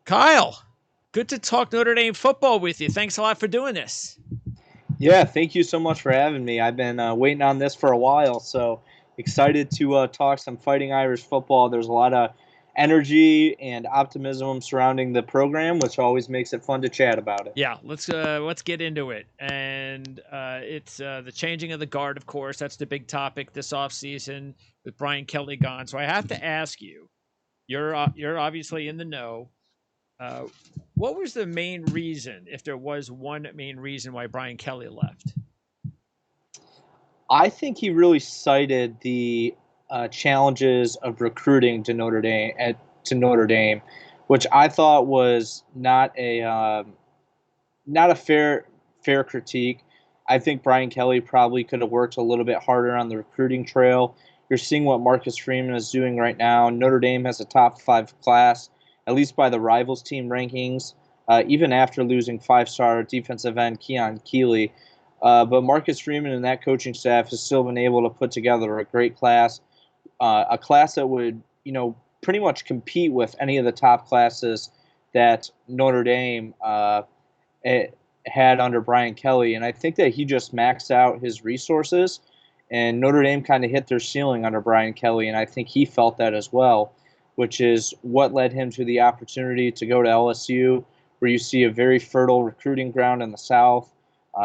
Kyle, good to talk Notre Dame football with you. Thanks a lot for doing this. Yeah, thank you so much for having me. I've been waiting on this for a while, so excited to talk some Fighting Irish football. There's a lot of energy and optimism surrounding the program, which always makes it fun to chat about it. Yeah, let's get into it. And it's the changing of the guard, of course. That's the big topic this offseason with Brian Kelly gone. So I have to ask you, you're obviously in the know. Uh, what was the main reason, if there was one main reason, why Brian Kelly left? I think he really cited the challenges of recruiting to Notre Dame, which I thought was not a fair critique. I think Brian Kelly probably could have worked a little bit harder on the recruiting trail. You're seeing what Marcus Freeman is doing right now. Notre Dame has a top five class, at least by the rivals team rankings, even after losing five-star defensive end Keon Keeley. But Marcus Freeman and that coaching staff has still been able to put together a great class, a class that would, pretty much compete with any of the top classes that Notre Dame had under Brian Kelly. And I think that he just maxed out his resources, and Notre Dame kind of hit their ceiling under Brian Kelly. And I think he felt that as well, which is what led him to the opportunity to go to LSU, where you see a very fertile recruiting ground in the South.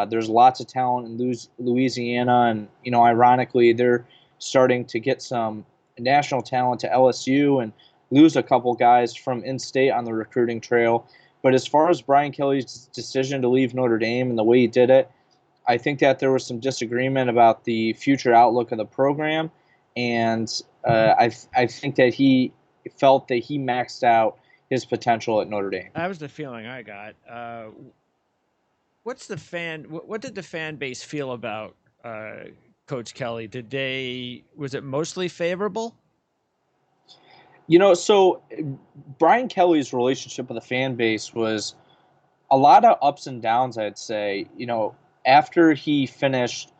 There's lots of talent in Louisiana, and ironically, they're starting to get some national talent to LSU and lose a couple guys from in-state on the recruiting trail. But as far as Brian Kelly's decision to leave Notre Dame and the way he did it, I think that there was some disagreement about the future outlook of the program, and I think that he felt that he maxed out his potential at Notre Dame. That was the feeling I got. What's the fan? What did the fan base feel about Coach Kelly? Was it mostly favorable? So Brian Kelly's relationship with the fan base was a lot of ups and downs, I'd say. After he finished,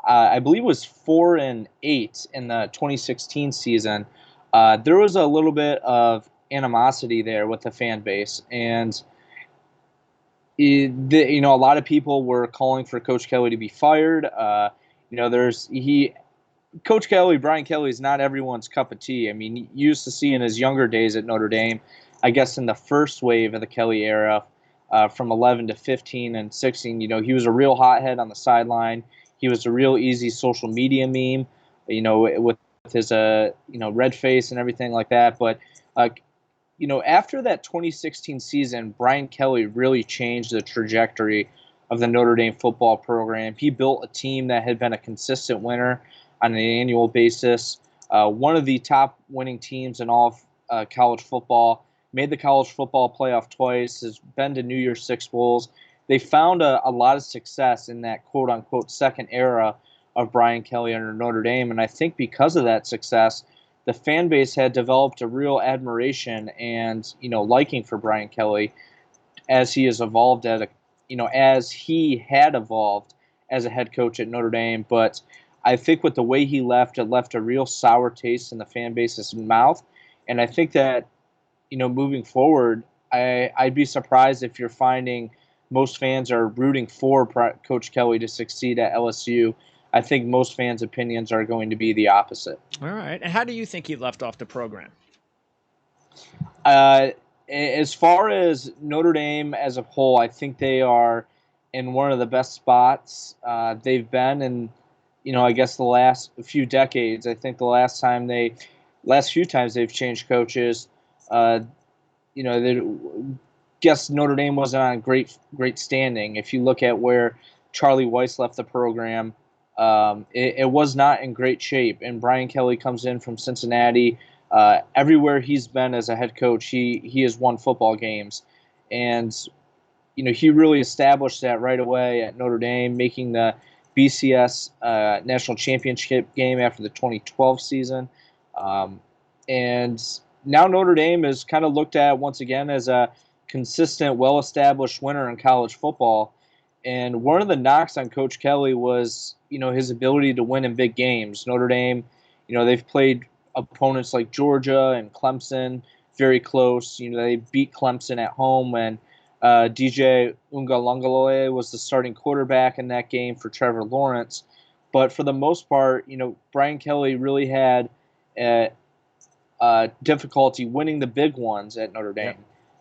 I believe it was 4-8 in the 2016 season, there was a little bit of animosity there with the fan base, and a lot of people were calling for Coach Kelly to be fired. There's he Coach Kelly, Brian Kelly is not everyone's cup of tea. I mean, you used to see in his younger days at Notre Dame, I guess in the first wave of the Kelly era, from 11 to 15 and 16, he was a real hothead on the sideline. He was a real easy social media meme, with his, red face and everything like that. But, after that 2016 season, Brian Kelly really changed the trajectory of the Notre Dame football program. He built a team that had been a consistent winner on an annual basis. One of the top winning teams in all of college football, made the college football playoff twice, has been to New Year's Six Bowls. They found a lot of success in that quote unquote second era of Brian Kelly under Notre Dame. And I think because of that success, the fan base had developed a real admiration and liking for Brian Kelly as he has evolved as he had evolved as a head coach at Notre Dame. But I think with the way he left, it left a real sour taste in the fan base's mouth. And I think that, moving forward, I'd be surprised if you're finding most fans are rooting for Coach Kelly to succeed at LSU. I think most fans' opinions are going to be the opposite. All right. And how do you think he left off the program? Uh, as far as Notre Dame as a whole, I think they are in one of the best spots they've been in. I guess the last few decades. I think last few times they've changed coaches. Uh, they guess Notre Dame wasn't on great standing. If you look at where Charlie Weiss left the program, it was not in great shape. And Brian Kelly comes in from Cincinnati. Everywhere he's been as a head coach, he has won football games, and he really established that right away at Notre Dame, making the BCS national championship game after the 2012 season. Um, and now Notre Dame is kind of looked at once again as a consistent, well established winner in college football. And one of the knocks on Coach Kelly was, his ability to win in big games. Notre Dame, they've played opponents like Georgia and Clemson very close. They beat Clemson at home when DJ Ungalangaloe was the starting quarterback in that game for Trevor Lawrence. But for the most part, Brian Kelly really had uh, difficulty winning the big ones at Notre Yep.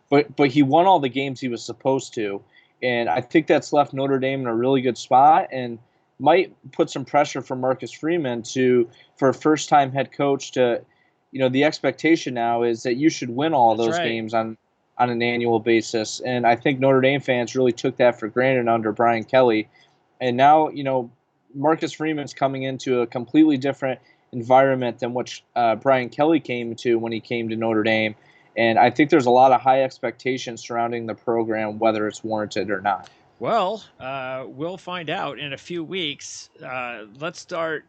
Dame. But he won all the games he was supposed to, and I think that's left Notre Dame in a really good spot and might put some pressure for Marcus Freeman for a first time head coach to, the expectation now is that you should win all That's those right. games on an annual basis, and I think Notre Dame fans really took that for granted under Brian Kelly, and now Marcus Freeman's coming into a completely different environment than what Brian Kelly came to when he came to Notre Dame. And I think there's a lot of high expectations surrounding the program, whether it's warranted or not. Well, we'll find out in a few weeks. Let's start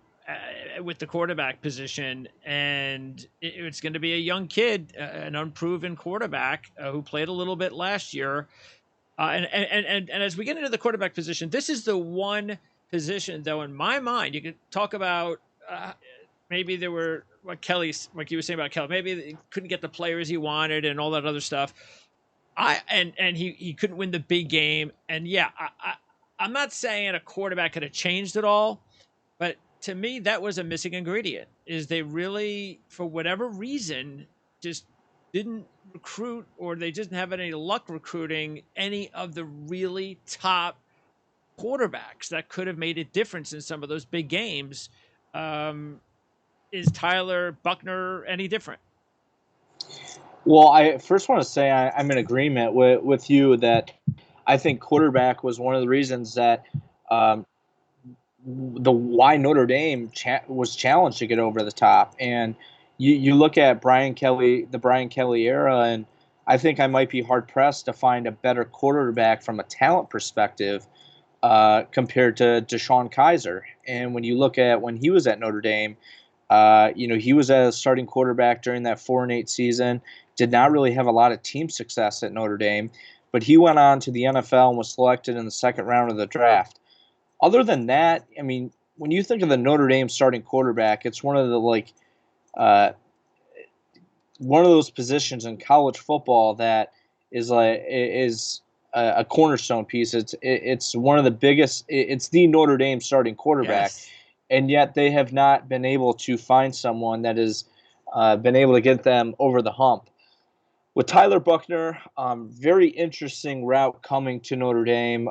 with the quarterback position, and it's going to be a young kid, an unproven quarterback who played a little bit last year. And as we get into the quarterback position, this is the one position, though, in my mind, you could talk about maybe there were what Kelly's, like you were saying about Kelly, maybe he couldn't get the players he wanted and all that other stuff. He couldn't win the big game. And yeah, I'm not saying a quarterback could have changed it all, but to me, that was a missing ingredient. Is they really, for whatever reason, just didn't recruit, or they didn't have any luck recruiting any of the really top quarterbacks that could have made a difference in some of those big games. Is Tyler Buckner any different? Well, I first want to say I'm in agreement with you that I think quarterback was one of the reasons that um, the why Notre Dame was challenged to get over the top. And you look at the Brian Kelly era, and I think I might be hard pressed to find a better quarterback from a talent perspective compared to Deshaun Kaiser. And when you look at when he was at Notre Dame, he was a starting quarterback during that 4-8 season. Did not really have a lot of team success at Notre Dame, but he went on to the NFL and was selected in the second round of the draft. Other than that, I mean, when you think of the Notre Dame starting quarterback, it's uh, one of those positions in college football that is a cornerstone piece. It's one of the biggest. It's the Notre Dame starting quarterback, Yes. and yet they have not been able to find someone that has been able to get them over the hump. With Tyler Buckner, very interesting route coming to Notre Dame.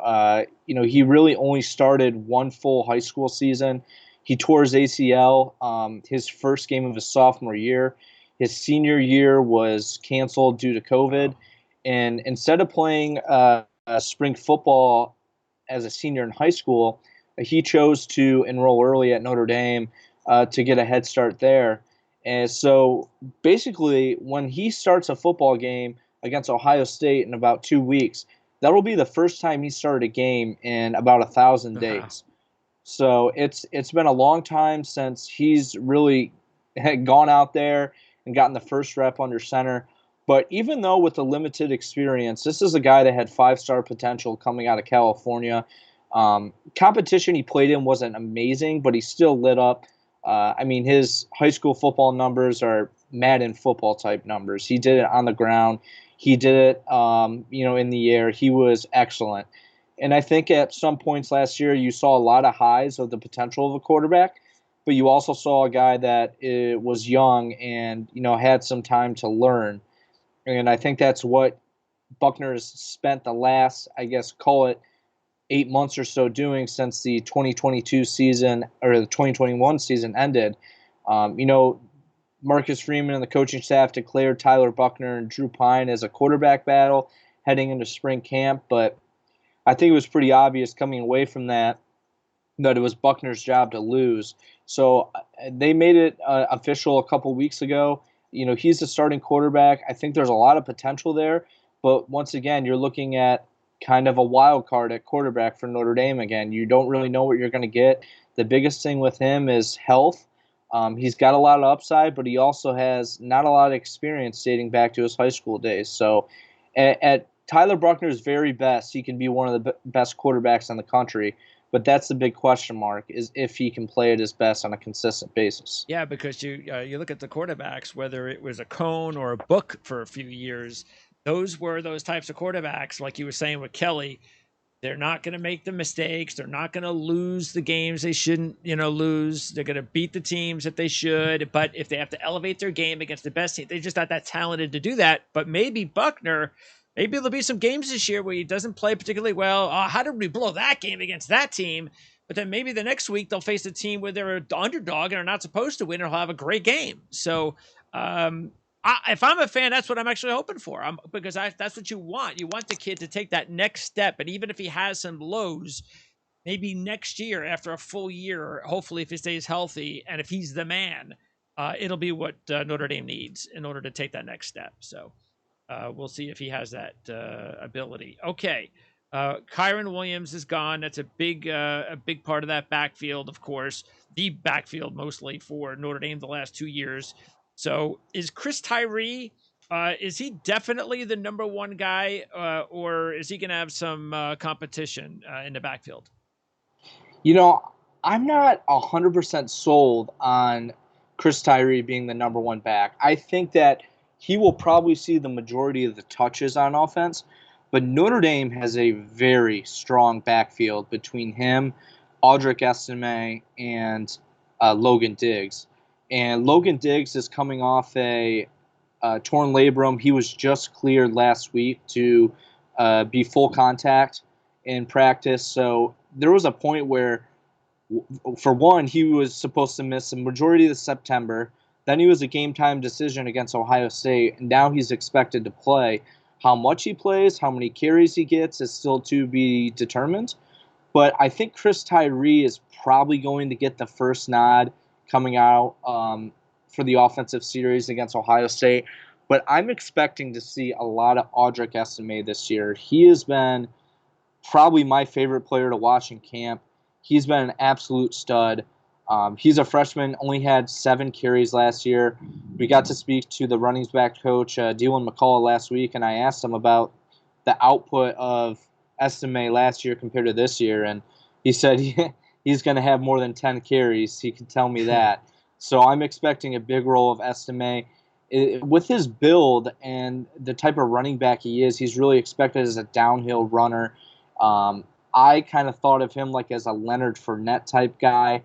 He really only started one full high school season. He tore his ACL his first game of his sophomore year. His senior year was canceled due to COVID. And instead of playing spring football as a senior in high school, he chose to enroll early at Notre Dame to get a head start there. And so basically, when he starts a football game against Ohio State in about 2 weeks, that will be the first time he started a game in about 1,000 days. So it's been a long time since he's really had gone out there and gotten the first rep under center. But even though with the limited experience, this is a guy that had 5-star potential coming out of California. Competition he played in wasn't amazing, but he still lit up. I mean, his high school football numbers are Madden football type numbers. He did it on the ground. He did it, in the air. He was excellent. And I think at some points last year, you saw a lot of highs of the potential of a quarterback, but you also saw a guy that was young and had some time to learn. And I think that's what Buckner has spent the last, I guess, call it 8 months or so doing since the 2022 season or the 2021 season ended. Um, you know, Marcus Freeman and the coaching staff declared Tyler Buckner and Drew Pine as a quarterback battle heading into spring camp, but I think it was pretty obvious coming away from that it was Buckner's job to lose. So they made it official a couple weeks ago. He's the starting quarterback. I think there's a lot of potential there, but once again, you're looking at kind of a wild card at quarterback for Notre Dame again. You don't really know what you're going to get. The biggest thing with him is health. He's got a lot of upside, but he also has not a lot of experience dating back to his high school days. So at Tyler Buckner's very best, he can be one of the best quarterbacks in the country. But that's the big question mark, is if he can play at his best on a consistent basis. Yeah, because you look at the quarterbacks, whether it was a Cone or a Book for a few years, those were those types of quarterbacks, like you were saying with Kelly. They're not going to make the mistakes. They're not going to lose the games they shouldn't, lose. They're going to beat the teams that they should. But if they have to elevate their game against the best team, they're just not that talented to do that. But maybe Buckner, maybe there'll be some games this year where he doesn't play particularly well. Oh, how did we blow that game against that team? But then maybe the next week they'll face a team where they're an underdog and are not supposed to win, or he'll have a great game. So if I'm a fan, that's what I'm actually hoping for. Because that's what you want. You want the kid to take that next step. And even if he has some lows, maybe next year, after a full year, hopefully if he stays healthy and if he's the man, it'll be what Notre Dame needs in order to take that next step. So we'll see if he has that ability. Okay. Kyron Williams is gone. That's a big part of that backfield, of course. The backfield mostly for Notre Dame the last 2 years. So is Chris Tyree, is he definitely the number one guy, or is he going to have some competition in the backfield? I'm not 100% sold on Chris Tyree being the number one back. I think that he will probably see the majority of the touches on offense, but Notre Dame has a very strong backfield between him, Audric Estime, and Logan Diggs. And Logan Diggs is coming off a torn labrum. He was just cleared last week to be full contact in practice. So there was a point where, for one, he was supposed to miss the majority of September. Then he was a game-time decision against Ohio State, and now he's expected to play. How much he plays, how many carries he gets is still to be determined. But I think Chris Tyree is probably going to get the first nod coming out for the offensive series against Ohio State. But I'm expecting to see a lot of Audric Estime this year. He has been probably my favorite player to watch in camp. He's been an absolute stud. He's a freshman, only had 7 carries last year. We got to speak to the running back coach, Dylan McCullough, last week, and I asked him about the output of Estime last year compared to this year, and he said he's going to have more than 10 carries. He can tell me that. So I'm expecting a big role of Estime. With his build and the type of running back he is, he's really expected as a downhill runner. I kind of thought of him like as a Leonard Fournette type guy.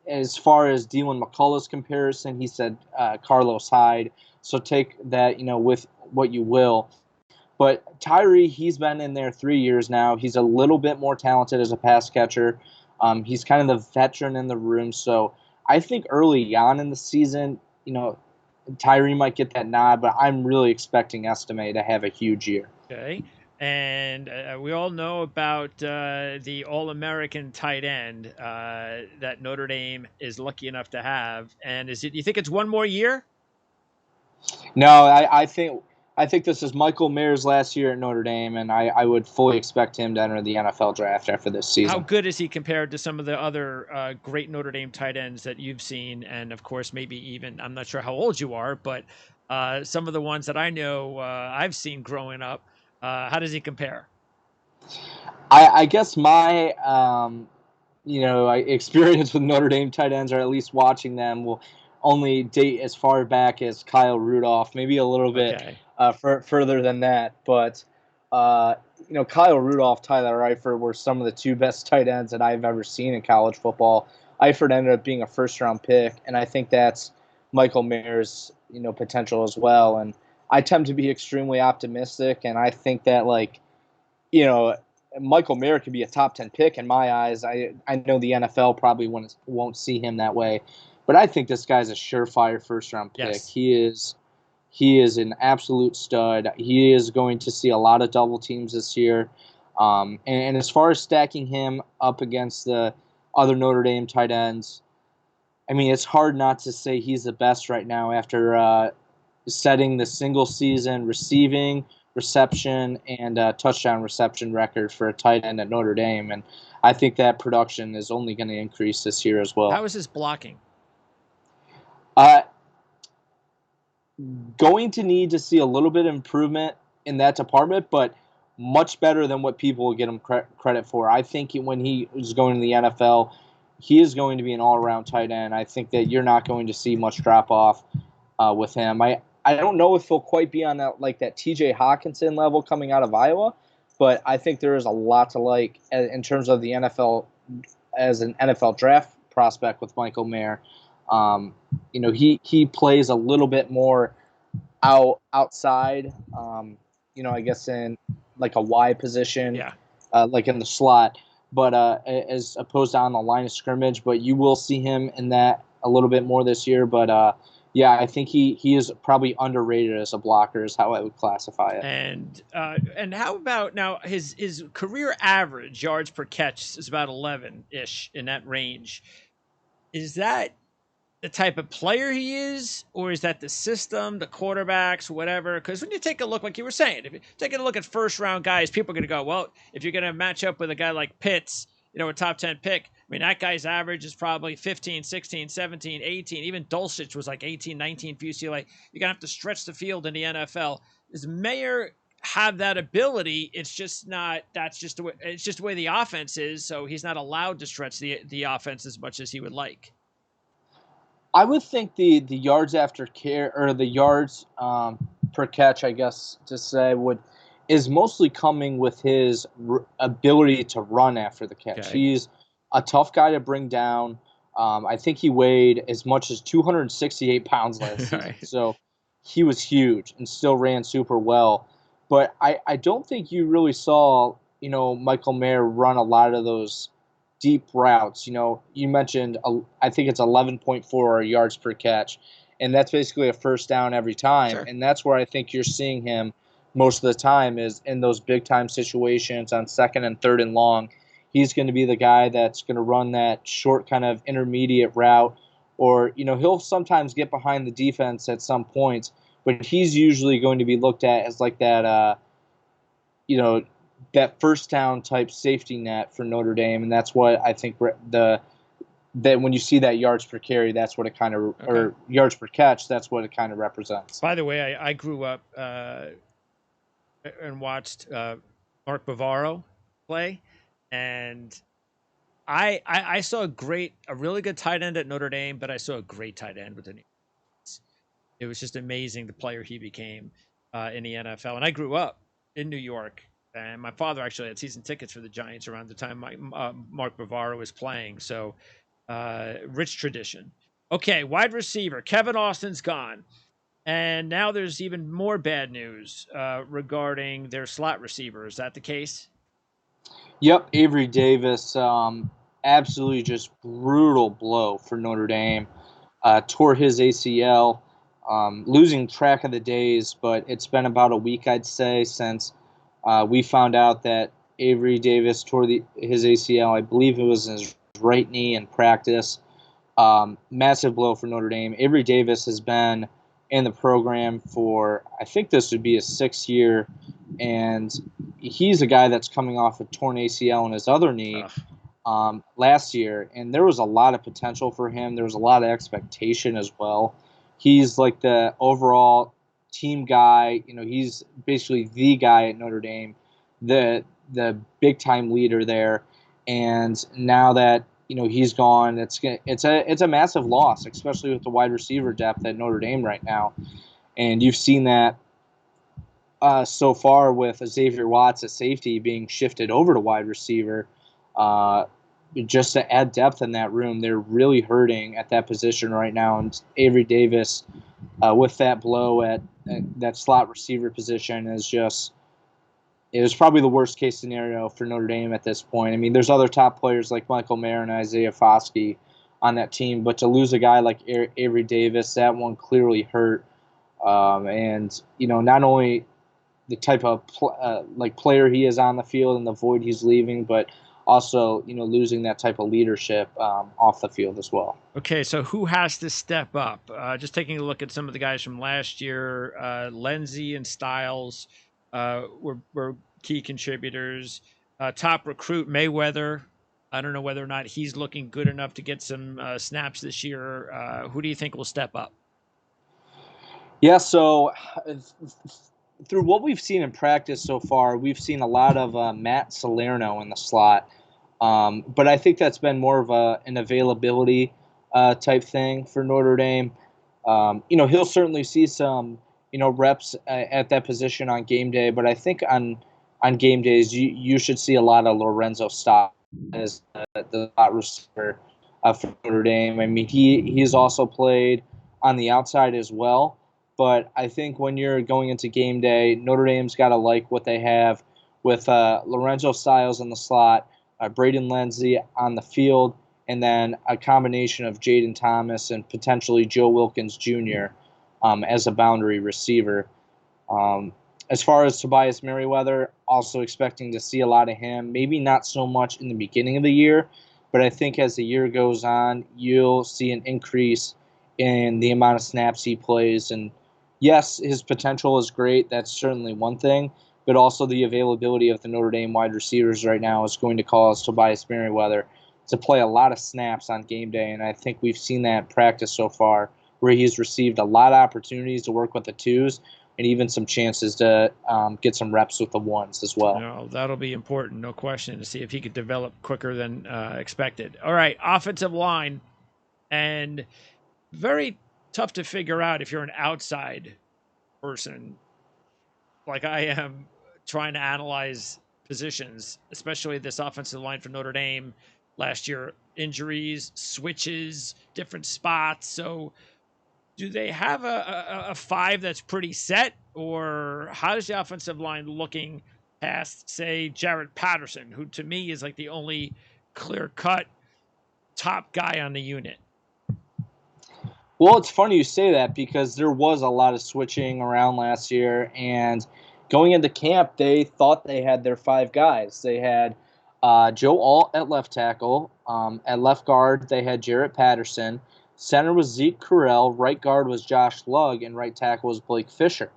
As far as Dylan McCullough's comparison, he said Carlos Hyde. So take that, with what you will. But Tyree, he's been in there 3 years now. He's a little bit more talented as a pass catcher. He's kind of the veteran in the room. So I think early on in the season, Tyree might get that nod, but I'm really expecting Estime to have a huge year. Okay. And we all know about the All-American tight end that Notre Dame is lucky enough to have. And you think it's one more year? No, I think this is Michael Mayer's last year at Notre Dame, and I would fully expect him to enter the NFL draft after this season. How good is he compared to some of the other great Notre Dame tight ends that you've seen? And, of course, maybe even, I'm not sure how old you are, but some of the ones that I know I've seen growing up. How does he compare? I guess my experience with Notre Dame tight ends, or at least watching them, will only date as far back as Kyle Rudolph, maybe a little bit further than that. But Kyle Rudolph, Tyler Eifert were some of the 2 best tight ends that I've ever seen in college football. Eifert ended up being a first-round pick, and I think that's Michael Mayer's potential as well. And I tend to be extremely optimistic, and I think that, Michael Mayer could be a top 10 pick in my eyes. I know the NFL probably won't see him that way, but I think this guy's a surefire first-round pick. Yes. He is an absolute stud. He is going to see a lot of double teams this year. And as far as stacking him up against the other Notre Dame tight ends, I mean, it's hard not to say he's the best right now after setting the single season receiving, reception, and touchdown reception record for a tight end at Notre Dame. And I think that production is only going to increase this year as well. How is his blocking? Going to need to see a little bit of improvement in that department, but much better than what people will get him credit for. I think when he was going to the NFL, he is going to be an all-around tight end. I think that you're not going to see much drop-off with him. I don't know if he'll quite be on that T.J. Hawkinson level coming out of Iowa, but I think there is a lot to like in terms of the NFL as an NFL draft prospect with Michael Mayer. He plays a little bit more outside. I guess in like a Y position, Yeah. like in the slot, but as opposed to on the line of scrimmage. But you will see him in that a little bit more this year. But yeah, I think he is probably underrated as a blocker, is how I would classify it. And how about now his career average yards per catch is about 11-ish in that range. Is that the type of player he is, or is that the system, the quarterbacks, whatever? Because when you take a look, like you were saying, if you're taking a look at first round guys, people are going to go, well, if you're going to match up with a guy like Pitts, a top 10 pick, I mean, that guy's average is probably 15, 16, 17, 18. Even Dulcich was like 18, 19 for UCLA. You're going to have to stretch the field in the NFL. Does Mayer have that ability? It's just not, that's just the way, it's just the way the offense is. So he's not allowed to stretch the offense as much as he would like. I would think the yards after care, or the yards per catch, I guess to say, is mostly coming with his ability to run after the catch. Okay. He's a tough guy to bring down. I think he weighed as much as 268 pounds last season, Right. so he was huge and still ran super well. But I don't think you really saw Michael Mayer run a lot of those deep routes. You mentioned, I think it's 11.4 yards per catch, and that's basically a first down every time. Sure. And that's where I think you're seeing him most of the time, is in those big time situations on second and third and long. He's going to be the guy that's going to run that short kind of intermediate route, or he'll sometimes get behind the defense at some points, but he's usually going to be looked at as like that that first down type safety net for Notre Dame, and that's what I think that when you see that yards per carry, that's what it kind of, or yards per catch, that's what it kind of represents. By the way, I grew up and watched Mark Bavaro play, and I saw a really good tight end at Notre Dame, but I saw a great tight end with the Giants. It was just amazing the player he became in the NFL, and I grew up in New York. And my father actually had season tickets for the Giants around the time Mark Bavaro was playing. So, rich tradition. Okay, wide receiver. Kevin Austin's gone. And now there's even more bad news regarding their slot receiver. Is that the case? Yep, Avery Davis, absolutely just brutal blow for Notre Dame. Tore his ACL, losing track of the days, but it's been about a week, I'd say, since we found out that Avery Davis tore his ACL. I believe it was his right knee in practice. Massive blow for Notre Dame. Avery Davis has been in the program for, I think this would be his 6th year, and he's a guy that's coming off a torn ACL in his other knee last year, and there was a lot of potential for him. There was a lot of expectation as well. He's like the overall team guy. He's basically the guy at Notre Dame, the big time leader there. And now that he's gone, it's a massive loss, especially with the wide receiver depth at Notre Dame right now. And you've seen that so far with Xavier Watts at safety being shifted over to wide receiver. Just to add depth in that room, they're really hurting at that position right now. And Avery Davis, with that blow at that slot receiver position, it was probably the worst case scenario for Notre Dame at this point. I mean, there's other top players like Michael Mayer and Isaiah Foskey on that team, but to lose a guy like Avery Davis, that one clearly hurt. And not only the type of player he is on the field and the void he's leaving, but also losing that type of leadership off the field as well. Okay, so who has to step up? Just taking a look at some of the guys from last year, Lenzy and Styles were key contributors. Top recruit Mayweather. I don't know whether or not he's looking good enough to get some snaps this year. Who do you think will step up? Yeah, so through what we've seen in practice so far, we've seen a lot of Matt Salerno in the slot. But I think that's been more of an availability type thing for Notre Dame. He'll certainly see some, reps at that position on game day. But I think on game days, you should see a lot of Lorenzo Stott as the slot receiver for Notre Dame. I mean, he's also played on the outside as well. But I think when you're going into game day, Notre Dame's got to like what they have with Lorenzo Styles in the slot, Braden Lenzy on the field, and then a combination of Jaden Thomas and potentially Joe Wilkins Jr. As a boundary receiver. As far as Tobias Merriweather, also expecting to see a lot of him. Maybe not so much in the beginning of the year, but I think as the year goes on, you'll see an increase in the amount of snaps he plays. And yes, his potential is great. That's certainly one thing. But also the availability of the Notre Dame wide receivers right now is going to cause Tobias Merriweather to play a lot of snaps on game day. And I think we've seen that in practice so far, where he's received a lot of opportunities to work with the twos and even some chances to get some reps with the ones as well. No, that'll be important, no question, to see if he could develop quicker than expected. All right, offensive line, and very tough to figure out if you're an outside person like I am trying to analyze positions, especially this offensive line for Notre Dame last year. Injuries, switches, different spots. So do they have a five that's pretty set, or how is the offensive line looking past, say, Jarrett Patterson, who to me is like the only clear-cut top guy on the unit? Well, it's funny you say that because there was a lot of switching around last year, and going into camp, they thought they had their five guys. They had Joe Alt at left tackle. At left guard, they had Jarrett Patterson. Center was Zeke Correll. Right guard was Josh Lugg, and right tackle was Blake Fisher.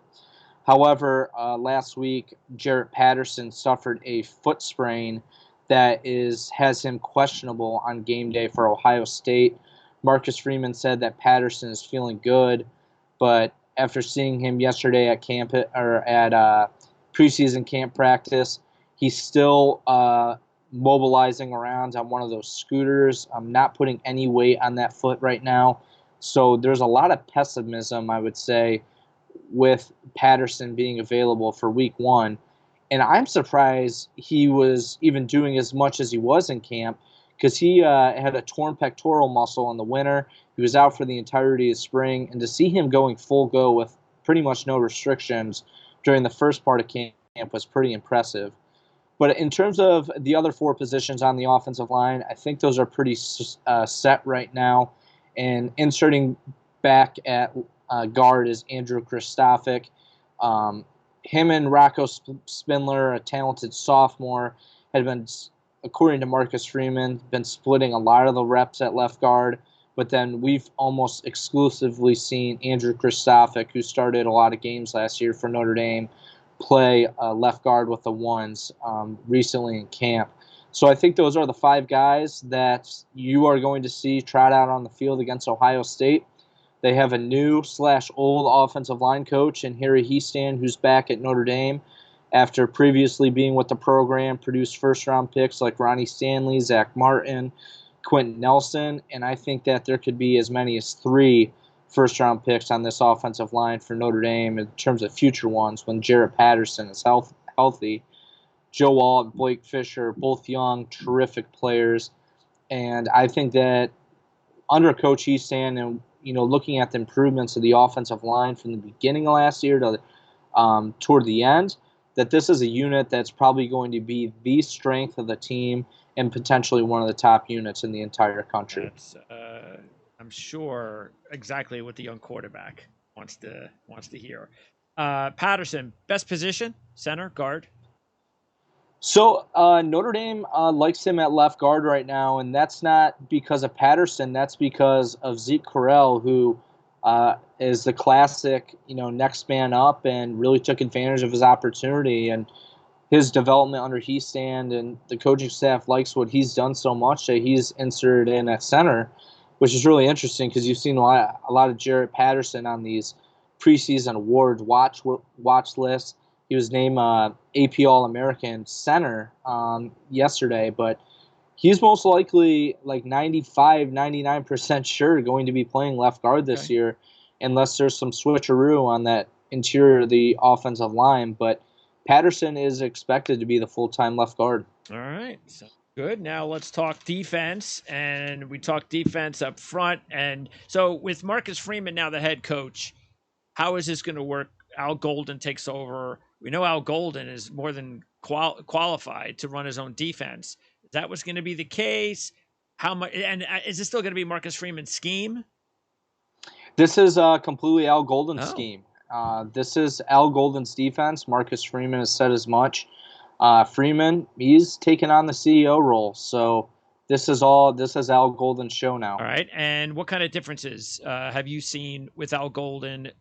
However, last week, Jarrett Patterson suffered a foot sprain that has him questionable on game day for Ohio State. Marcus Freeman said that Patterson is feeling good, but after seeing him yesterday at camp or at preseason camp practice, he's still mobilizing around on one of those scooters. I'm not putting any weight on that foot right now. So there's a lot of pessimism, I would say, with Patterson being available for week one. And I'm surprised he was even doing as much as he was in camp because he had a torn pectoral muscle in the winter. He was out for the entirety of spring. And to see him going full go with pretty much no restrictions during the first part of camp was pretty impressive. But in terms of the other four positions on the offensive line, I think those are pretty set right now. And inserting back at guard is Andrew Christophic. Him and Rocco Spindler, a talented sophomore, had been, according to Marcus Freeman, been splitting a lot of the reps at left guard. But then we've almost exclusively seen Andrew Christophic, who started a lot of games last year for Notre Dame, play left guard with the ones recently in camp. So I think those are the five guys that you are going to see trot out on the field against Ohio State. They have a new/old offensive line coach in Harry Hiestand, who's back at Notre Dame after previously being with the program, produced first-round picks like Ronnie Stanley, Zach Martin, Quentin Nelson, and I think that there could be as many as 3 first-round picks on this offensive line for Notre Dame in terms of future ones when Jarrett Patterson is healthy. Joe Alt, Blake Fisher, both young, terrific players, and I think that under Coach Hiestand and looking at the improvements of the offensive line from the beginning of last year to toward the end, that this is a unit that's probably going to be the strength of the team and potentially one of the top units in the entire country. That's, I'm sure, exactly what the young quarterback wants to hear. Patterson, best position, center, guard? So Notre Dame likes him at left guard right now, and that's not because of Patterson. That's because of Zeke Correll, who is the classic, next man up and really took advantage of his opportunity and his development under Hiestand, and the coaching staff likes what he's done so much that he's inserted in at center, which is really interesting because you've seen a lot of Jarrett Patterson on these preseason awards watch list. He was named AP All-American center yesterday, but he's most likely like 95, 99% sure going to be playing left guard this year, unless there's some switcheroo on that interior of the offensive line. But Patterson is expected to be the full-time left guard. All right. So good. Now let's talk defense. And we talked defense up front. And so with Marcus Freeman now the head coach, how is this going to work? Al Golden takes over. We know Al Golden is more than qualified to run his own defense. Is that what's going to be the case? How much? And is this still going to be Marcus Freeman's scheme? This is completely Al Golden's scheme. This is Al Golden's defense. Marcus Freeman has said as much. Freeman, he's taken on the CEO role. So this is Al Golden's show now. All right. And what kind of differences have you seen with Al Golden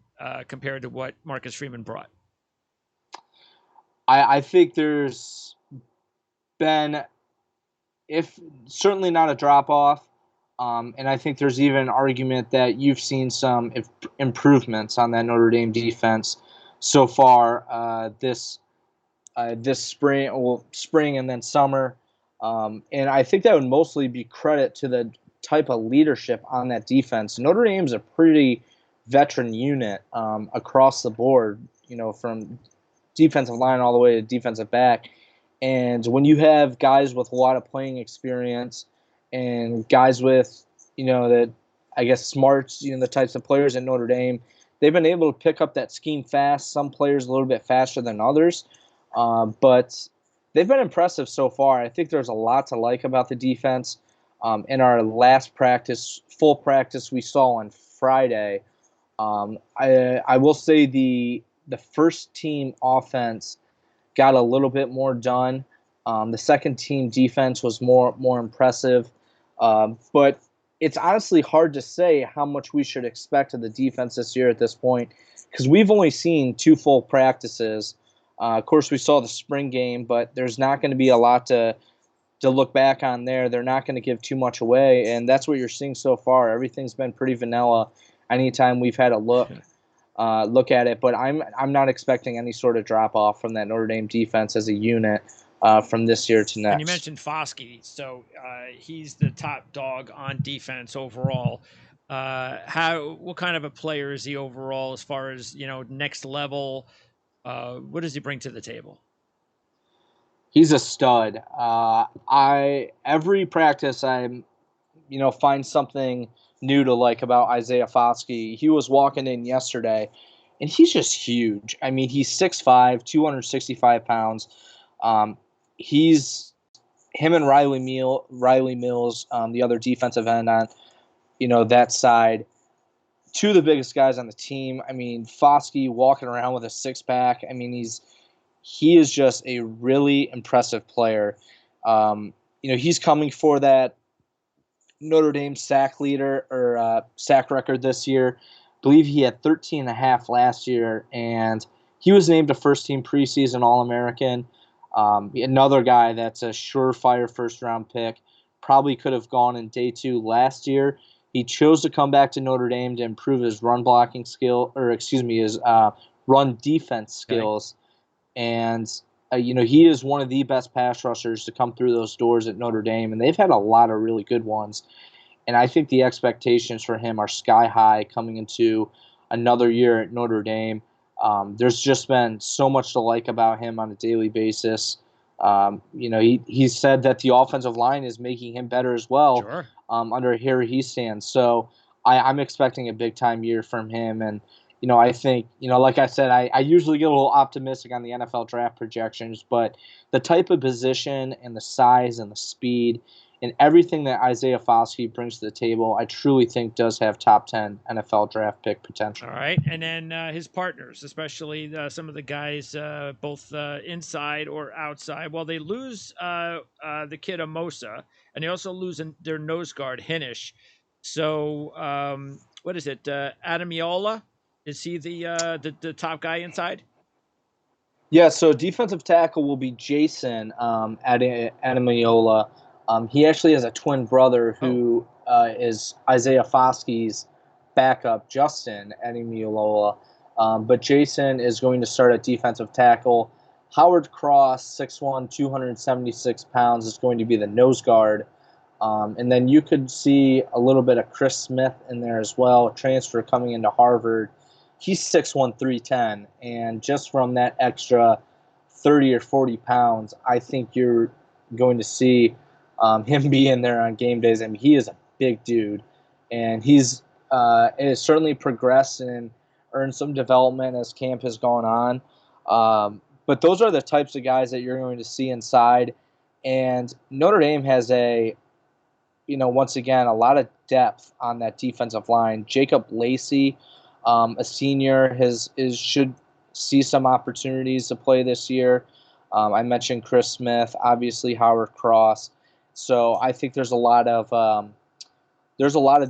compared to what Marcus Freeman brought? I think there's been, if certainly not a drop off, and I think there's even an argument that you've seen some improvements on that Notre Dame defense so far this spring and then summer, and I think that would mostly be credit to the type of leadership on that defense. Notre Dame's a pretty veteran unit across the board, from defensive line all the way to defensive back. And when you have guys with a lot of playing experience and guys with, that I guess smarts, the types of players at Notre Dame, they've been able to pick up that scheme fast. Some players a little bit faster than others, but they've been impressive so far. I think there's a lot to like about the defense. In our last full practice we saw on Friday, I will say the first team offense got a little bit more done. The second team defense was more impressive, but it's honestly hard to say how much we should expect of the defense this year at this point, because we've only seen 2 full practices. Of course, we saw the spring game, but there's not going to be a lot to look back on there. They're not going to give too much away, and that's what you're seeing so far. Everything's been pretty vanilla anytime we've had a look at it, but I'm not expecting any sort of drop off from that Notre Dame defense as a unit from this year to next. And you mentioned Foskey, so he's the top dog on defense overall. What kind of a player is he overall as far as next level? What does he bring to the table? He's a stud. Every practice I find something new to like about Isaiah Foskey. He was walking in yesterday, and he's just huge. I mean, he's 6'5", 265 pounds. He's him and Riley Mills, the other defensive end on that side, 2 of the biggest guys on the team. I mean, Foskey walking around with a 6-pack. I mean, he is just a really impressive player. He's coming for that Notre Dame sack leader or sack record this year. I believe he had 13.5 last year, and he was named a first-team preseason All-American. Another guy that's a surefire first-round pick. Probably could have gone in day 2 last year. He chose to come back to Notre Dame to improve his run blocking skill, his run defense skills. Okay. And he is one of the best pass rushers to come through those doors at Notre Dame, and they've had a lot of really good ones. And I think the expectations for him are sky high coming into another year at Notre Dame. There's just been so much to like about him on a daily basis. He said that the offensive line is making him better as well. Sure. Under here he stands. So I'm expecting a big-time year from him, and I think, like I said, I usually get a little optimistic on the NFL draft projections, but the type of position and the size and the speed and everything that Isaiah Foskey brings to the table, I truly think does have top 10 NFL draft pick potential. All right. And then his partners, especially some of the guys both inside or outside. Well, they lose the kid Amosa, and they also lose their nose guard, Hinish. So what is it, Adamiola? Is he the top guy inside? Yeah, so defensive tackle will be Jason Adamiola. He actually has a twin brother who is Isaiah Foskey's backup, Justin Adamiola. But Jason is going to start at defensive tackle. Howard Cross, 6'1", 276 pounds, is going to be the nose guard. And then you could see a little bit of Chris Smith in there as well, a transfer coming into Harvard. He's 6'1", 310. And just from that extra 30 or 40 pounds, I think you're going to see him be in there on game days. I mean, he is a big dude. And he's has certainly progressed and earned some development as camp has gone on. But those are the types of guys that you're going to see inside. And Notre Dame has once again, a lot of depth on that defensive line. Jacob Lacey, a senior, should see some opportunities to play this year. I mentioned Chris Smith, obviously Howard Cross. So I think there's a lot of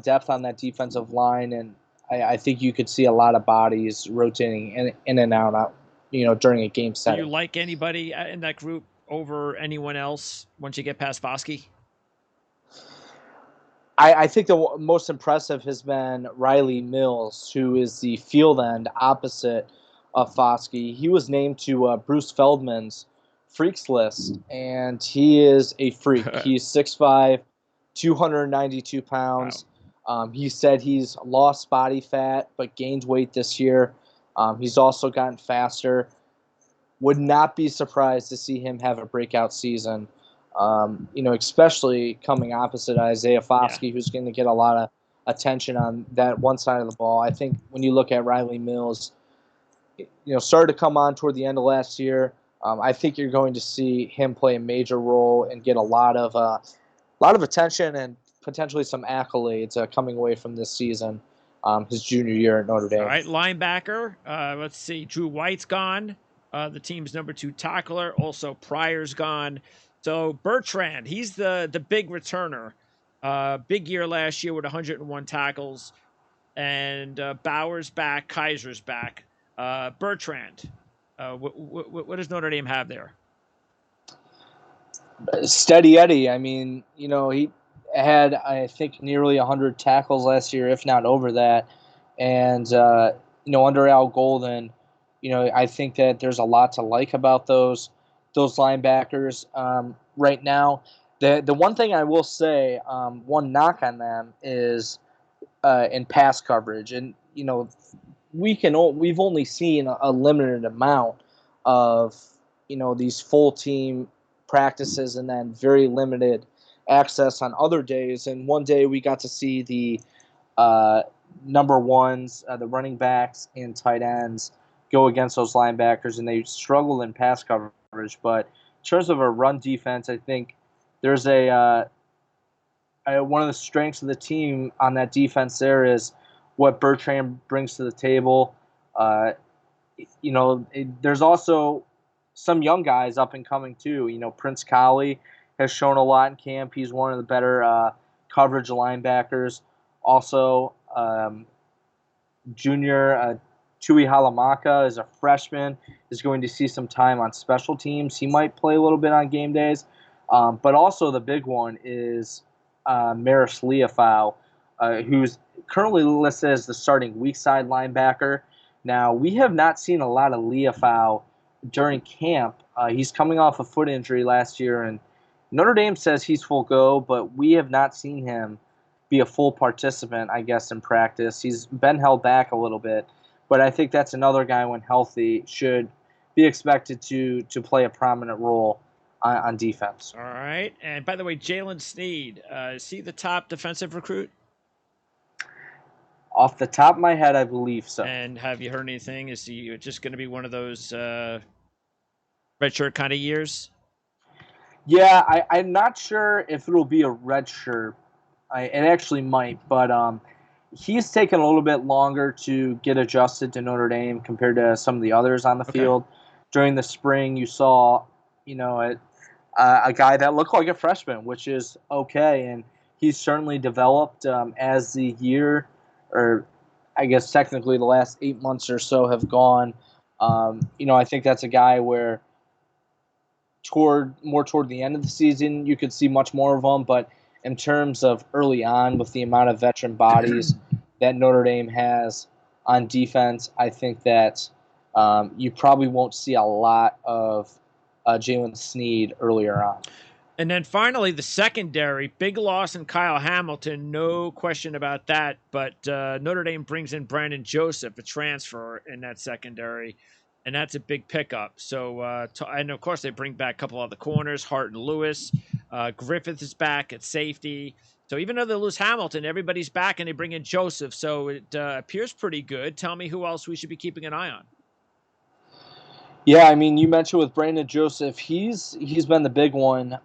depth on that defensive line, and I think you could see a lot of bodies rotating in and out, during a game setting. Do you like anybody in that group over anyone else once you get past Foskey? I think the most impressive has been Riley Mills, who is the field end opposite of Foskey. He was named to Bruce Feldman's Freaks list, and he is a freak. He's 6'5", 292 pounds. Wow. He said he's lost body fat but gained weight this year. He's also gotten faster. Would not be surprised to see him have a breakout season. Especially coming opposite Isaiah Foskey, who's going to get a lot of attention on that one side of the ball. I think when you look at Riley Mills, started to come on toward the end of last year. I think you're going to see him play a major role and get a lot of attention and potentially some accolades coming away from this season, his junior year at Notre Dame. All right, linebacker. Let's see. Drew White's gone. The team's number 2 tackler. Also, Pryor's gone. So Bertrand, he's the big returner. Big year last year with 101 tackles. And Bauer's back, Kaiser's back. Bertrand, what does Notre Dame have there? Steady Eddie. I mean, he had, I think, nearly 100 tackles last year, if not over that. And, under Al Golden, I think that there's a lot to like about those linebackers right now. The one thing I will say, one knock on them is in pass coverage, and we've only seen a limited amount of these full team practices and then very limited access on other days. And one day we got to see the number ones, the running backs and tight ends, go against those linebackers, and they struggled in pass coverage. But in terms of a run defense, I think there's one of the strengths of the team on that defense there is what Bertrand brings to the table. There's also some young guys up and coming too. Prince Colley has shown a lot in camp. He's one of the better coverage linebackers. Also, junior Tui Halamaka is a freshman, is going to see some time on special teams. He might play a little bit on game days. But also the big one is Maris Leofau, who's currently listed as the starting weak side linebacker. Now, we have not seen a lot of Leofau during camp. He's coming off a foot injury last year, and Notre Dame says he's full go, but we have not seen him be a full participant, I guess, in practice. He's been held back a little bit, but I think that's another guy, when healthy, should be expected to play a prominent role on defense. All right. And by the way, Jalen Sneed, is he the top defensive recruit? Off the top of my head, I believe so. And have you heard anything? Is he just going to be one of those redshirt kind of years? Yeah, I'm not sure if it'll be a redshirt. It actually might, but he's taken a little bit longer to get adjusted to Notre Dame compared to some of the others on the field. During the spring, you saw, a guy that looked like a freshman, which is okay, and he's certainly developed as the year, or I guess technically the last 8 months or so have gone. I think that's a guy where toward the end of the season, you could see much more of him, but in terms of early on, with the amount of veteran bodies that Notre Dame has, on defense. I think that you probably won't see a lot of Jalen Sneed earlier on. And then finally, the secondary, big loss in Kyle Hamilton, no question about that. But Notre Dame brings in Brandon Joseph, a transfer in that secondary, and that's a big pickup. So, and of course, they bring back a couple other corners, Hart and Lewis. Griffith is back at safety. So even though they lose Hamilton, everybody's back, and they bring in Joseph. So it appears pretty good. Tell me who else we should be keeping an eye on. Yeah, I mean, you mentioned with Brandon Joseph, he's been the big one,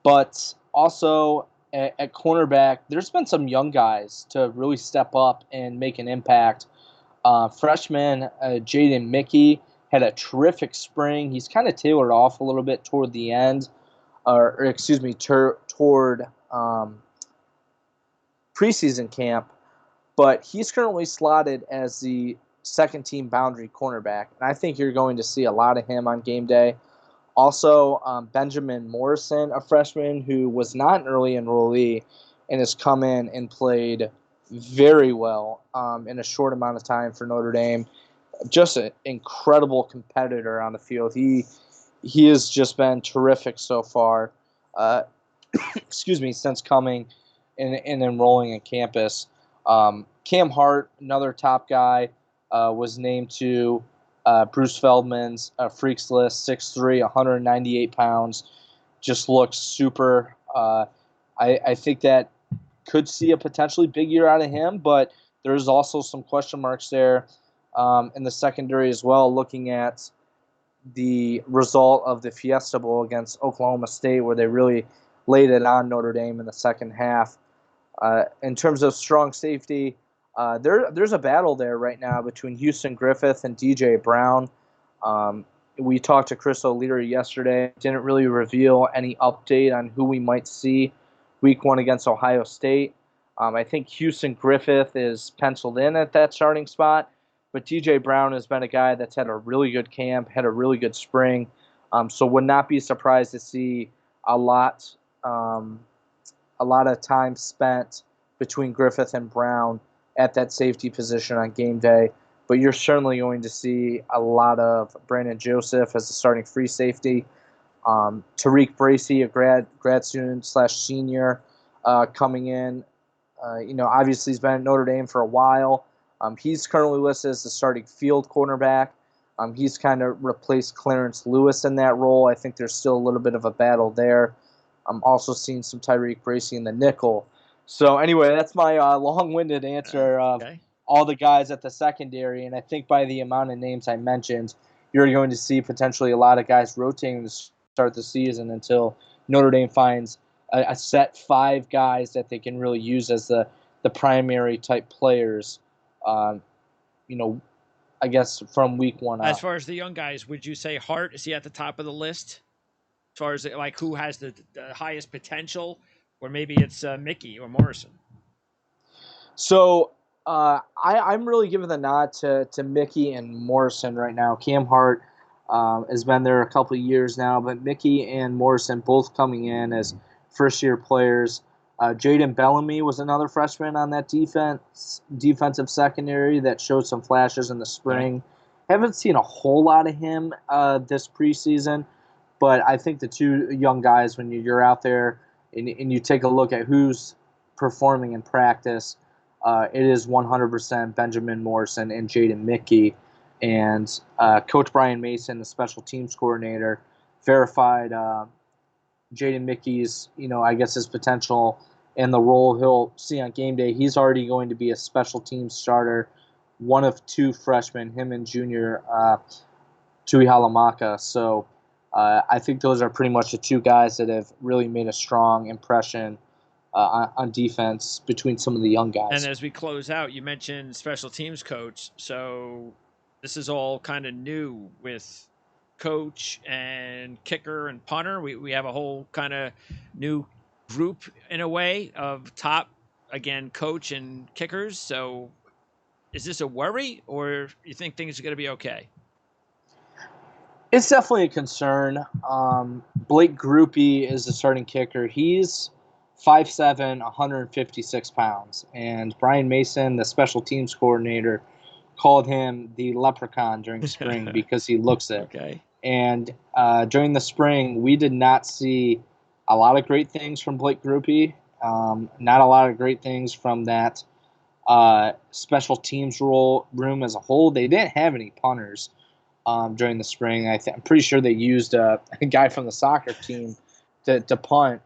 but also at cornerback, there's been some young guys to really step up and make an impact. Freshman Jaden Mickey had a terrific spring. He's kind of tailored off a little bit toward the end, or excuse me, toward preseason camp, but he's currently slotted as the second team boundary cornerback, and I think you're going to see a lot of him on game day. Also, Benjamin Morrison, a freshman who was not an early enrollee and has come in and played very well in a short amount of time for Notre Dame. Just an incredible competitor on the field. He has just been terrific so far. Excuse me, since coming and enrolling in campus. Cam Hart, another top guy, was named to Bruce Feldman's Freaks List, 6'3", 198 pounds. Just looks super. I think that could see a potentially big year out of him, but there's also some question marks there in the secondary as well, looking at the result of the Fiesta Bowl against Oklahoma State, where they really laid it on Notre Dame in the second half. In terms of strong safety, there's a battle there right now between Houston Griffith and DJ Brown. We talked to Chris O'Leary yesterday. Didn't really reveal any update on who we might see week one against Ohio State. I think Houston Griffith is penciled in at that starting spot, but DJ Brown has been a guy that's had a really good camp, had a really good spring, so would not be surprised to see a lot of time spent between Griffith and Brown at that safety position on game day. But you're certainly going to see a lot of Brandon Joseph as the starting free safety. Tariq Bracy, a grad student / senior, coming in. Obviously he's been at Notre Dame for a while. He's currently listed as the starting field cornerback. He's kind of replaced Clarence Lewis in that role. I think there's still a little bit of a battle there. I'm also seeing some Tariq Bracy in the nickel. So anyway, that's my long-winded answer of all the guys at the secondary. And I think by the amount of names I mentioned, you're going to see potentially a lot of guys rotating to start the season until Notre Dame finds a set 5 guys that they can really use as the primary type players. I guess from week one on. As far as the young guys, would you say Hart, is he at the top of the list? As far as like who has the highest potential, or maybe it's Mickey or Morrison. So I'm really giving the nod to Mickey and Morrison right now. Cam Hart has been there a couple of years now, but Mickey and Morrison both coming in as first-year players. Jaden Bellamy was another freshman on that defensive secondary that showed some flashes in the spring. Haven't seen a whole lot of him this preseason, but I think the two young guys, when you're out there and you take a look at who's performing in practice, it is 100% Benjamin Morrison and Jaden Mickey. And Coach Brian Mason, the special teams coordinator, verified Jaden Mickey's, I guess his potential and the role he'll see on game day. He's already going to be a special teams starter, one of 2 freshmen, him and junior Tui Halamaka. So I think those are pretty much the 2 guys that have really made a strong impression on defense between some of the young guys. And as we close out, you mentioned special teams coach. So this is all kind of new with coach and kicker and punter. We have a whole kind of new group in a way of top, again, coach and kickers. So is this a worry, or you think things are going to be okay? It's definitely a concern. Blake Grupe is the starting kicker. He's 5'7", 156 pounds. And Brian Mason, the special teams coordinator, called him the leprechaun during spring because he looks it. Okay. And during the spring, we did not see a lot of great things from Blake Grupe. Not a lot of great things from that special teams room as a whole. They didn't have any punters during the spring. I'm pretty sure they used a guy from the soccer team to punt.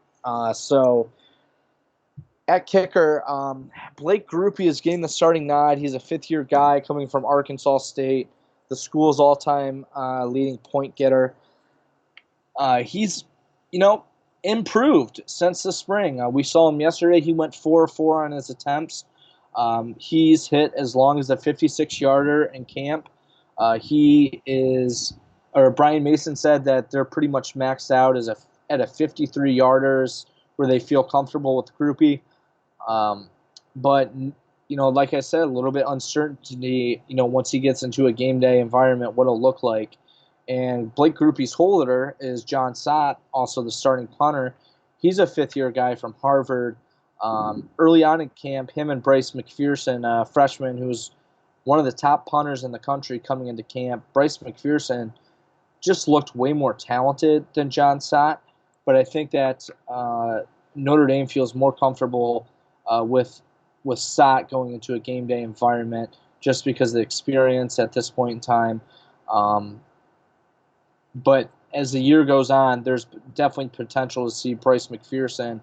So at kicker, Blake Grupe is getting the starting nod. He's a fifth-year guy coming from Arkansas State, the school's all-time leading point getter. He's, improved since the spring. We saw him yesterday. He went 4-4 on his attempts. He's hit as long as a 56-yarder in camp. Brian Mason said that they're pretty much maxed out at a 53 yarders where they feel comfortable with Grupe. But like I said, a little bit uncertainty, once he gets into a game day environment, what it'll look like. And Blake Grupe's holder is John Sott, also the starting punter. He's a fifth-year guy from Harvard. Early on in camp, him and Bryce McPherson, a freshman who's one of the top punters in the country coming into camp. Bryce McPherson just looked way more talented than John Sott, but I think that Notre Dame feels more comfortable with Sott going into a game day environment just because of the experience at this point in time. But as the year goes on, there's definitely potential to see Bryce McPherson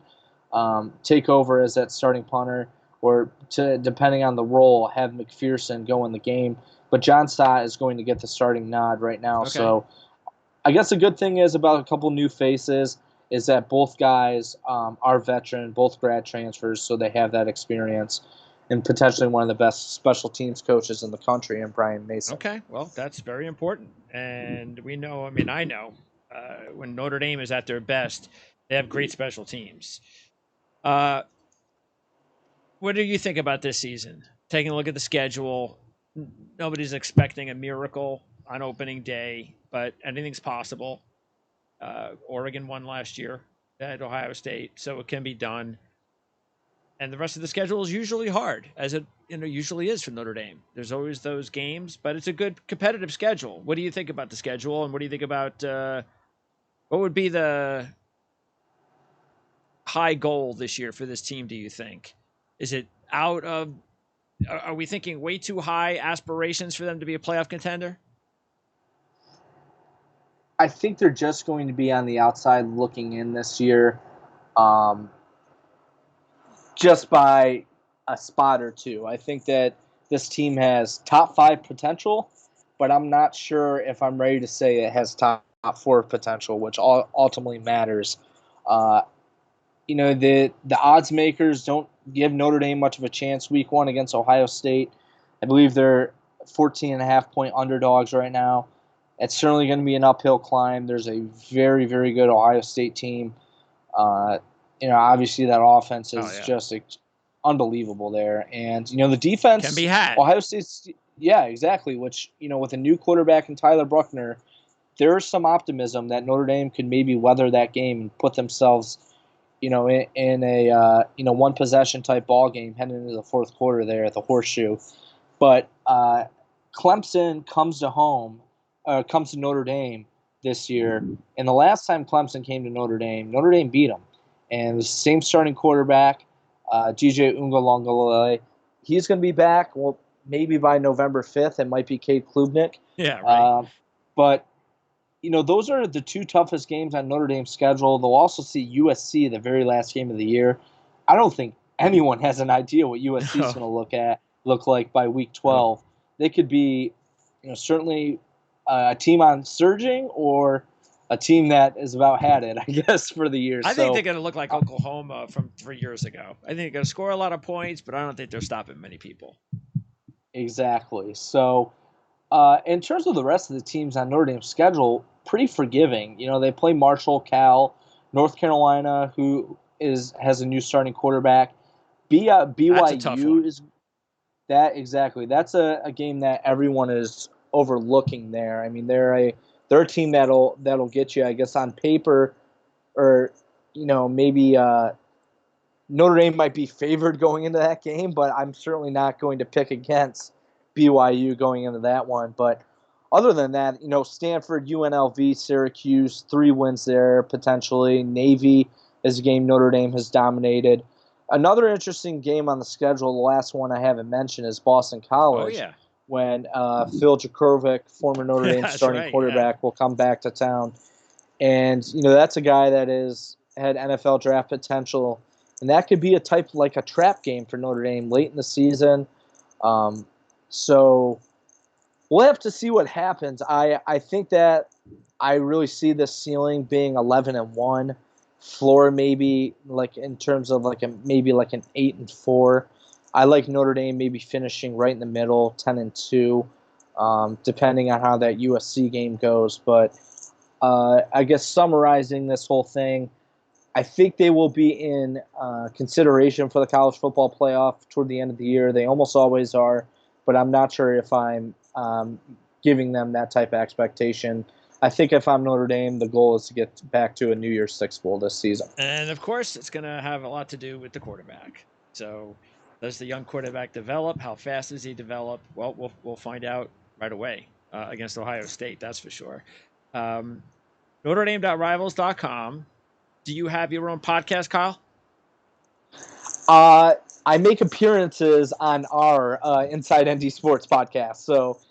take over as that starting punter, or depending on the role, have McPherson go in the game. But John Stott is going to get the starting nod right now. Okay. So I guess the good thing is about a couple new faces is that both guys are veteran, both grad transfers, so they have that experience. And potentially one of the best special teams coaches in the country, in Brian Mason. Okay, well, that's very important. And we know, I know, when Notre Dame is at their best, they have great special teams. What do you think about this season? Taking a look at the schedule, nobody's expecting a miracle on opening day, but anything's possible. Oregon won last year at Ohio State, so it can be done. And the rest of the schedule is usually hard, as it usually is for Notre Dame. There's always those games, but it's a good competitive schedule. What do you think about the schedule, and what do you think about what would be the high goal this year for this team, do you think? Is it out of – are we thinking way too high aspirations for them to be a playoff contender? I think they're just going to be on the outside looking in this year. Just by a spot or two. I think that this team has top 5 potential, but I'm not sure if I'm ready to say it has top 4 potential, which ultimately matters. The odds makers don't give Notre Dame much of a chance week 1 against Ohio State. I believe they're 14.5-point underdogs right now. It's certainly going to be an uphill climb. There's a very, very good Ohio State team. Obviously that offense is just unbelievable there. And, the defense can be had. Ohio State's, yeah, exactly. Which, with a new quarterback in Tyler Bruckner, there's some optimism that Notre Dame could maybe weather that game and put themselves, in a, one possession type ball game heading into the fourth quarter there at the Horseshoe. But Clemson comes to Notre Dame this year. And the last time Clemson came to Notre Dame beat them. And the same starting quarterback, DJ Uiagalelei, he's going to be back. Well, maybe by November 5th. It might be Cade Klubnik. Yeah, right. But, those are the 2 toughest games on Notre Dame's schedule. They'll also see USC the very last game of the year. I don't think anyone has an idea what USC is going to look like by week 12. No. They could be, certainly a team on surging or a team that is about had it, I guess, for the year. I think they're going to look like Oklahoma from 3 years ago. I think they're going to score a lot of points, but I don't think they're stopping many people. Exactly. So, in terms of the rest of the teams on Notre Dame's schedule, pretty forgiving. They play Marshall, Cal, North Carolina, who has a new starting quarterback. BYU is that exactly. That's a game that everyone is overlooking there. I mean, they're a team that'll get you, I guess, on paper, or maybe Notre Dame might be favored going into that game, but I'm certainly not going to pick against BYU going into that one. But other than that, Stanford, UNLV, Syracuse, 3 wins there potentially. Navy is a game Notre Dame has dominated. Another interesting game on the schedule, the last one I haven't mentioned, is Boston Oh College, yeah, when Phil Jakovic, former Notre Dame that's starting right. Yeah. quarterback, will come back to town. And, that's a guy that had NFL draft potential. And that could be a type like a trap game for Notre Dame late in the season. So we'll have to see what happens. I think that I really see the ceiling being 11-1, floor maybe like in terms of like maybe like an 8-4. I like Notre Dame maybe finishing right in the middle, 10-2, depending on how that USC game goes. But I guess summarizing this whole thing, I think they will be in consideration for the college football playoff toward the end of the year. They almost always are, but I'm not sure if I'm giving them that type of expectation. I think if I'm Notre Dame, the goal is to get back to a New Year's Six bowl this season. And of course, it's going to have a lot to do with the quarterback. So, does the young quarterback develop? How fast does he develop? Well, we'll find out right away against Ohio State. That's for sure. Um, NotreDame.rivals.com. Do you have your own podcast, Kyle? I make appearances on our Inside ND Sports podcast. So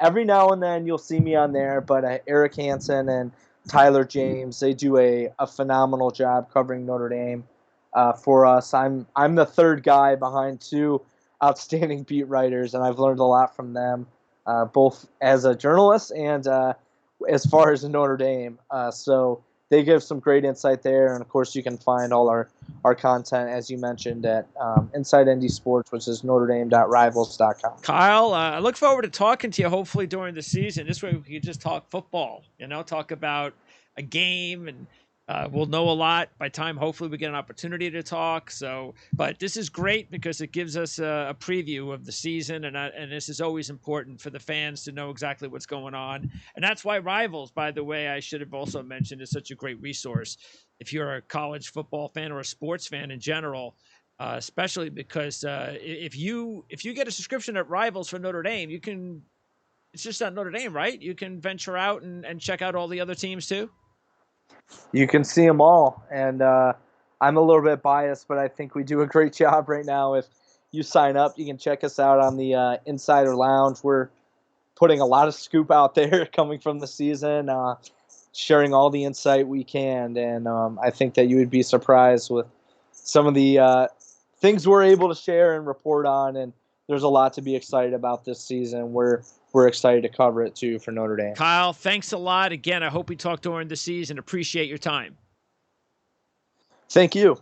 every now and then you'll see me on there. But Eric Hansen and Tyler James, they do a phenomenal job covering Notre Dame for us. I'm the third guy behind 2 outstanding beat writers, and I've learned a lot from them, both as a journalist and as far as Notre Dame. So they give some great insight there. And, of course, you can find all our content, as you mentioned, at Inside ND Sports, which is NotreDame.rivals.com. Kyle, I look forward to talking to you hopefully during the season. This way we can just talk football, talk about a game, and we'll know a lot by time hopefully we get an opportunity to talk. So, but this is great because it gives us a preview of the season, and this is always important for the fans to know exactly what's going on. And that's why Rivals, by the way, I should have also mentioned, is such a great resource if you're a college football fan or a sports fan in general. Especially because if you get a subscription at Rivals for Notre Dame, you can. It's just not Notre Dame, right? You can venture out and check out all the other teams too. You can see them all, and I'm a little bit biased, but I think we do a great job right now. If you sign up, you can check us out on the Insider Lounge. We're putting a lot of scoop out there coming from the season, sharing all the insight we can, and I think that you would be surprised with some of the things we're able to share and report on, and there's a lot to be excited about this season. We're excited to cover it too for Notre Dame. Kyle, thanks a lot. Again, I hope we talk during the season. Appreciate your time. Thank you.